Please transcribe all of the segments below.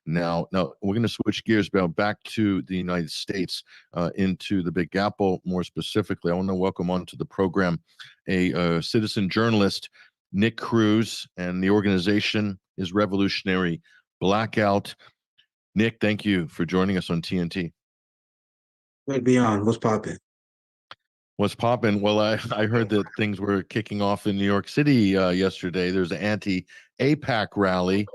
Now we're going to switch gears back to the United States, into the Big Apple more specifically. I want to welcome onto the program a citizen journalist, Nick Cruz, and the organization is Revolutionary Blackout. Nick, thank you for joining us on TNT. Right beyond, what's popping? What's popping? Well, I heard that things were kicking off in New York City yesterday. There's an anti-AIPAC rally.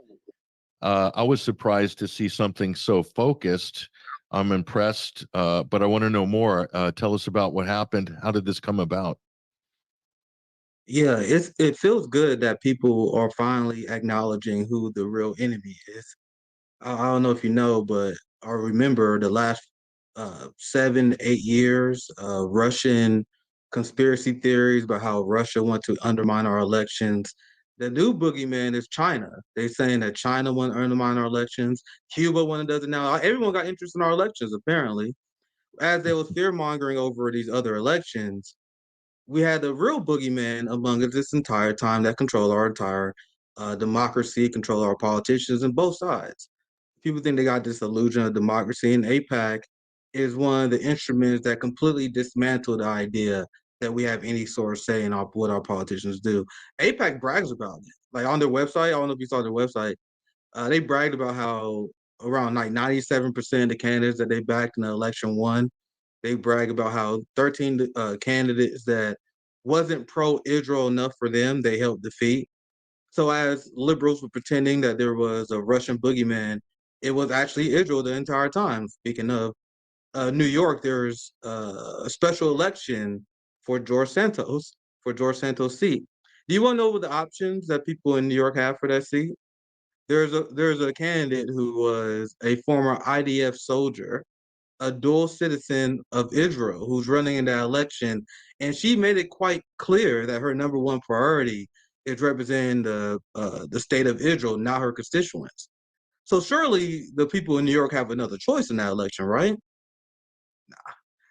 I was surprised to see something so focused. I'm impressed, but I want to know more. Tell us about what happened. How did this come about? Yeah, it feels good that people are finally acknowledging who the real enemy is. I don't know if you know, but I remember the last 7, 8 years, Russian conspiracy theories about how Russia want to undermine our elections. The new boogeyman is China. They're saying that China want to undermine our elections. Cuba one does it now. Everyone got interest in our elections, apparently. As they was fear mongering over these other elections, we had the real boogeyman among us this entire time that control our entire democracy, control our politicians and both sides. People think they got this illusion of democracy, and AIPAC is one of the instruments that completely dismantled the idea that we have any sort of say in what our politicians do. AIPAC brags about it. Like on their website, I don't know if you saw their website, they bragged about how around like 97% of the candidates that they backed in the election won. They brag about how 13 candidates that wasn't pro-Israel enough for them, they helped defeat. So as liberals were pretending that there was a Russian boogeyman, it was actually Israel the entire time. Speaking of New York, there's a special election for George Santos' seat. Do you want to know what the options that people in New York have for that seat? There's a candidate who was a former IDF soldier, a dual citizen of Israel, who's running in that election, and she made it quite clear that her number one priority is representing the state of Israel, not her constituents. So surely the people in New York have another choice in that election, right?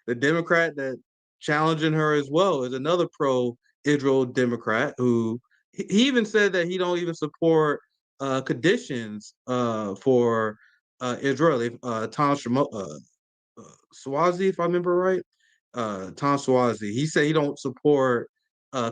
The Democrat that challenging her as well is another pro-Israel Democrat who he even said that he don't even support conditions for Israel. Swazi, if I remember right, Tom Swazi. He said he don't support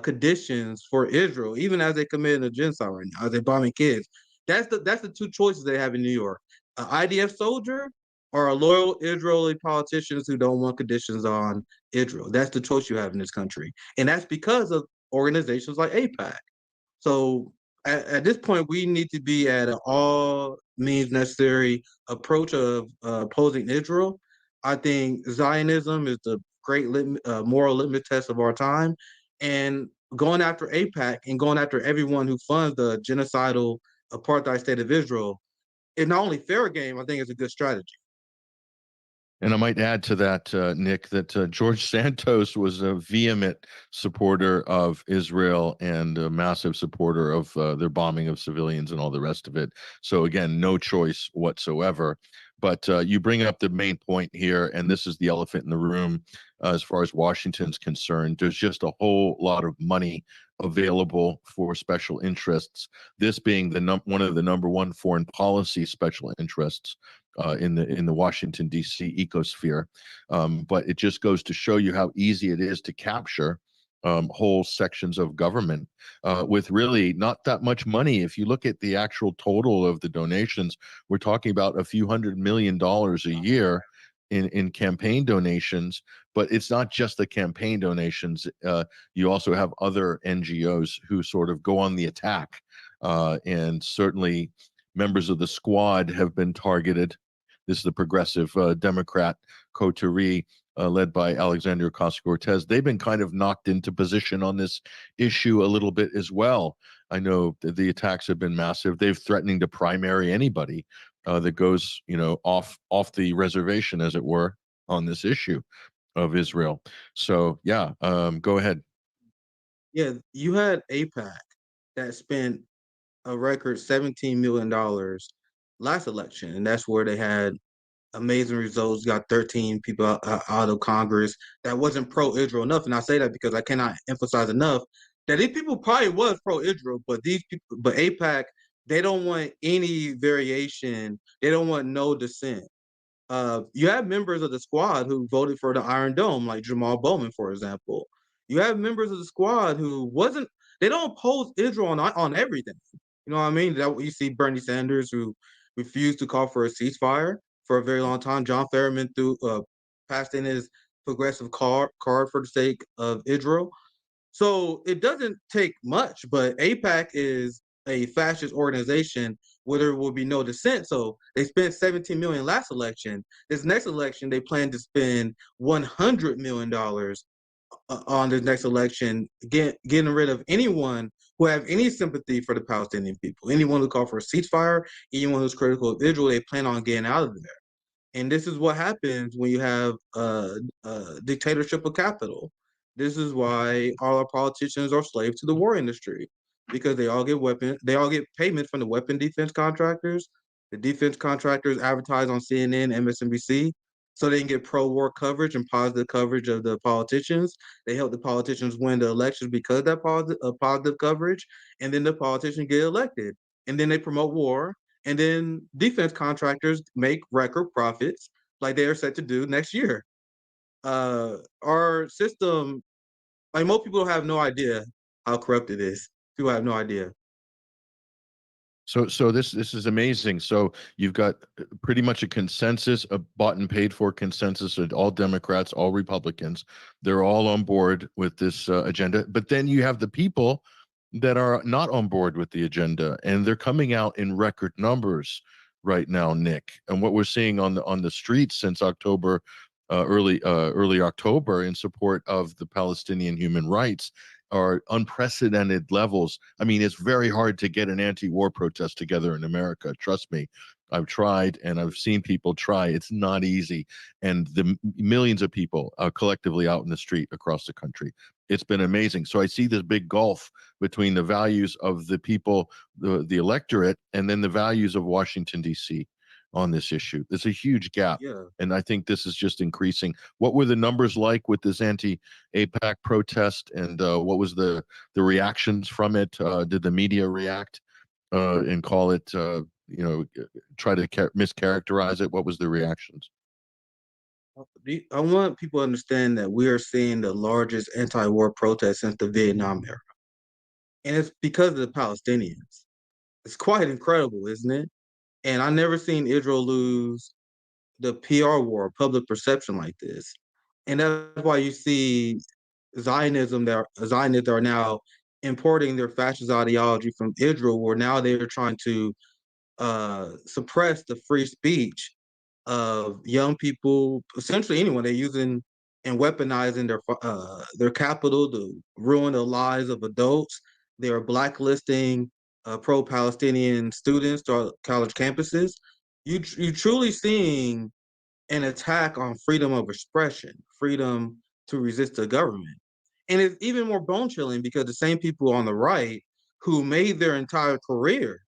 conditions for Israel, even as they committing a genocide right now, as they bombing kids. That's the two choices they have in New York: an IDF soldier or a loyal Israeli politicians who don't want conditions on Israel. That's the choice you have in this country, and that's because of organizations like AIPAC. So at this point, we need to be at an all means necessary approach of opposing Israel. I think Zionism is the great moral litmus test of our time, and going after AIPAC and going after everyone who funds the genocidal apartheid state of Israel is not only fair game. I think it's a good strategy. And I might add to that, Nick, that George Santos was a vehement supporter of Israel and a massive supporter of their bombing of civilians and all the rest of it. So again, no choice whatsoever. But you bring up the main point here, and this is the elephant in the room as far as Washington's concerned. There's just a whole lot of money available for special interests. This being one of the number one foreign policy special interests in the Washington D.C. ecosphere, but it just goes to show you how easy it is to capture whole sections of government with really not that much money. If you look at the actual total of the donations, we're talking about a few $100 million a year in campaign donations. But it's not just the campaign donations. You also have other NGOs who sort of go on the attack, and certainly members of the squad have been targeted. This is the progressive Democrat coterie led by Alexandria Ocasio-Cortez. They've been kind of knocked into position on this issue a little bit as well. I know the attacks have been massive. They've threatening to primary anybody that goes, off the reservation, as it were, on this issue of Israel. So yeah, go ahead. Yeah, you had AIPAC that spent a record $17 million last election, and that's where they had amazing results. Got 13 people out of Congress that wasn't pro-Israel enough, and I say that because I cannot emphasize enough that these people probably was pro-Israel, but these people, but AIPAC they don't want any variation. They don't want no dissent. You have members of the squad who voted for the Iron Dome, like Jamal Bowman, for example. You have members of the squad who wasn't. They don't oppose Israel on everything. You know what I mean? That you see Bernie Sanders who refused to call for a ceasefire for a very long time. John Ferryman passed in his progressive card for the sake of Israel. So it doesn't take much, but AIPAC is a fascist organization where there will be no dissent. So they spent 17 million last election. This next election, they plan to spend $100 million on this next election, getting rid of anyone who have any sympathy for the Palestinian people. Anyone who called for a ceasefire, anyone who's critical of Israel, they plan on getting out of there. And this is what happens when you have a dictatorship of capital. This is why all our politicians are slaves to the war industry because they all get payment from the weapon defense contractors. The defense contractors advertise on CNN, MSNBC, so they can get pro-war coverage and positive coverage of the politicians. They help the politicians win the elections because of that positive coverage, and then the politicians get elected, and then they promote war, and then defense contractors make record profits like they are set to do next year. Our system, like most people have no idea how corrupt it is. People have no idea. So this is amazing. So you've got pretty much a consensus, a bought and paid for consensus of all Democrats, all Republicans. They're all on board with this agenda. But then you have the people that are not on board with the agenda, and they're coming out in record numbers right now, Nick. And what we're seeing on the streets since October, early October, in support of the Palestinian human rights are unprecedented levels. I mean, it's very hard to get an anti-war protest together in America. Trust me. I've tried and I've seen people try. It's not easy. And the millions of people collectively out in the street across the country. It's been amazing. So I see this big gulf between the values of the people, the electorate, and then the values of Washington, D.C. on this issue. There's a huge gap. Yeah. And I think this is just increasing. What were the numbers like with this anti-AIPAC protest, and what was the reactions from it? Did the media react and call it, try to mischaracterize it? What was the reactions? I want people to understand that we are seeing the largest anti-war protest since the Vietnam era. And it's because of the Palestinians. It's quite incredible, isn't it? And I never seen Israel lose the PR war, public perception like this. And that's why you see Zionists are now importing their fascist ideology from Israel, where now they're trying to suppress the free speech of young people, essentially anyone. They're using and weaponizing their capital to ruin the lives of adults. They are blacklisting pro-Palestinian students to our college campuses. You truly seeing an attack on freedom of expression, freedom to resist the government. And it's even more bone chilling because the same people on the right who made their entire career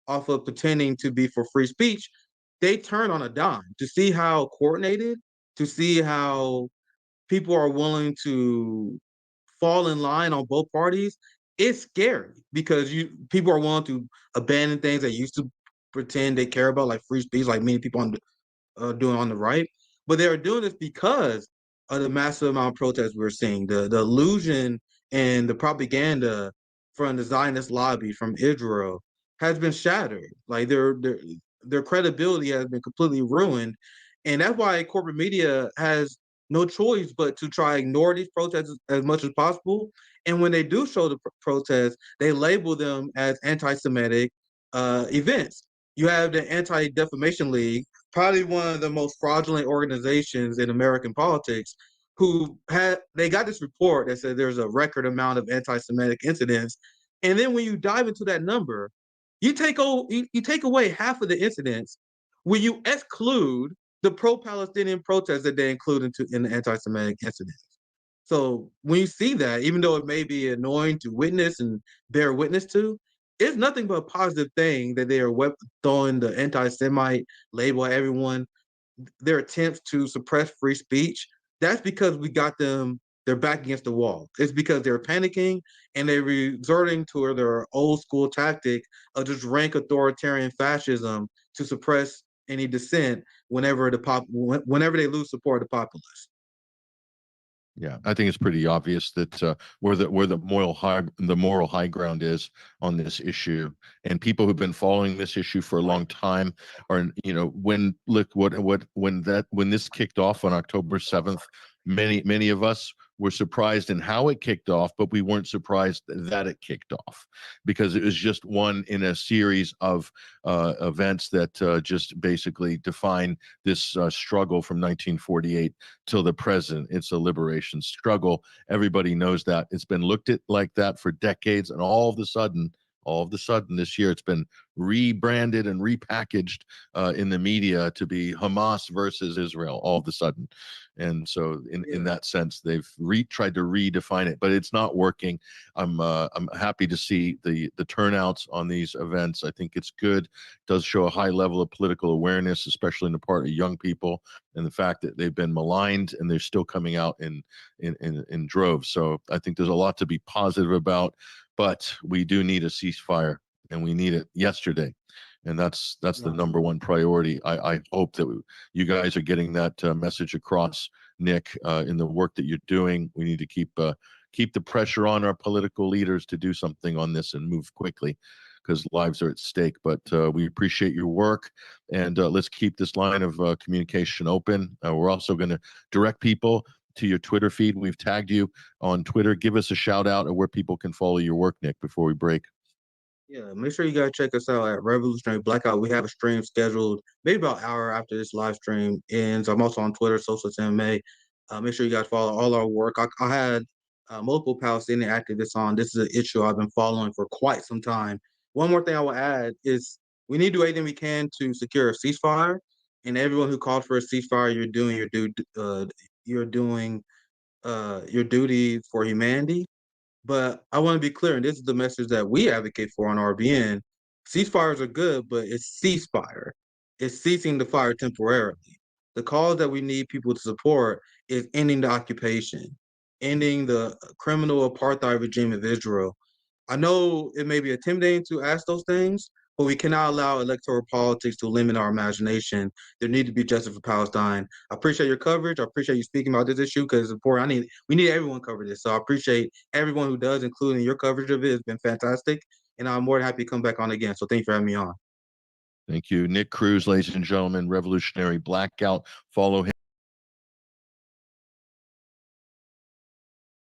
off of pretending to be for free speech, they turn on a dime to see how coordinated, to see how people are willing to fall in line on both parties. It's scary because people are willing to abandon things they used to pretend they care about, like free speech, like many people doing on the right. But they are doing this because of the massive amount of protests we're seeing, the illusion and the propaganda from the Zionist lobby from Israel has been shattered. Like their credibility has been completely ruined, and that's why corporate media has no choice but to try ignore these protests as much as possible. And when they do show the protests, they label them as anti-Semitic events. You have the Anti-Defamation League, probably one of the most fraudulent organizations in American politics, they got this report that said there's a record amount of anti-Semitic incidents, and then when you dive into that number, you take away half of the incidents when you exclude the pro-Palestinian protests that they include in the anti-Semitic incidents. So when you see that, even though it may be annoying to witness and bear witness to, it's nothing but a positive thing that they are throwing the anti-Semite label at everyone. Their attempts to suppress free speech, that's because we got them they're back against the wall. It's because they're panicking and they're resorting to their old school tactic of just rank authoritarian fascism to suppress any dissent whenever they lose support of the populace. Yeah, I think it's pretty obvious that where the moral high ground is on this issue, and people who've been following this issue for a long time are, when look what when this kicked off on October 7th, many of us were surprised in how it kicked off, but we weren't surprised that it kicked off because it was just one in a series of events that just basically define this struggle from 1948 till the present. It's a liberation struggle. Everybody knows that. It's been looked at like that for decades, and all of a sudden this year it's been rebranded and repackaged in the media to be Hamas versus Israel all of a sudden. And so in that sense, they've tried to redefine it, but it's not working. I'm happy to see the turnouts on these events. I think it's good. It does show a high level of political awareness, especially in the part of young people, and the fact that they've been maligned and they're still coming out in droves. So I think there's a lot to be positive about, but we do need a ceasefire, and we need it yesterday. And that's the number one priority. I hope that you guys are getting that message across, Nick, in the work that you're doing. We need to keep the pressure on our political leaders to do something on this and move quickly, because lives are at stake. But we appreciate your work, and let's keep this line of communication open. We're also going to direct people to your Twitter feed. We've tagged you on Twitter. Give us a shout out of where people can follow your work, Nick, before we break. Yeah, make sure you guys check us out at Revolutionary Blackout. We have a stream scheduled maybe about an hour after this live stream ends. I'm also on Twitter, Socialist MMA. Make sure you guys follow all our work. I had multiple Palestinian activists on. This is an issue I've been following for quite some time. One more thing I will add is we need to do anything we can to secure a ceasefire. And everyone who called for a ceasefire, you're doing your duty for humanity. But I want to be clear, and this is the message that we advocate for on RBN. Ceasefires are good, but it's ceasefire. It's ceasing the fire temporarily. The cause that we need people to support is ending the occupation, ending the criminal apartheid regime of Israel. I know it may be intimidating to ask those things, but we cannot allow electoral politics to limit our imagination. There need to be justice for Palestine. I appreciate your coverage. I appreciate you speaking about this issue because it's important. We need everyone cover this. So I appreciate everyone who does, including your coverage of it. It's been fantastic. And I'm more than happy to come back on again. So thank you for having me on. Thank you. Nick Cruz, ladies and gentlemen, Revolutionary Blackout. Follow him.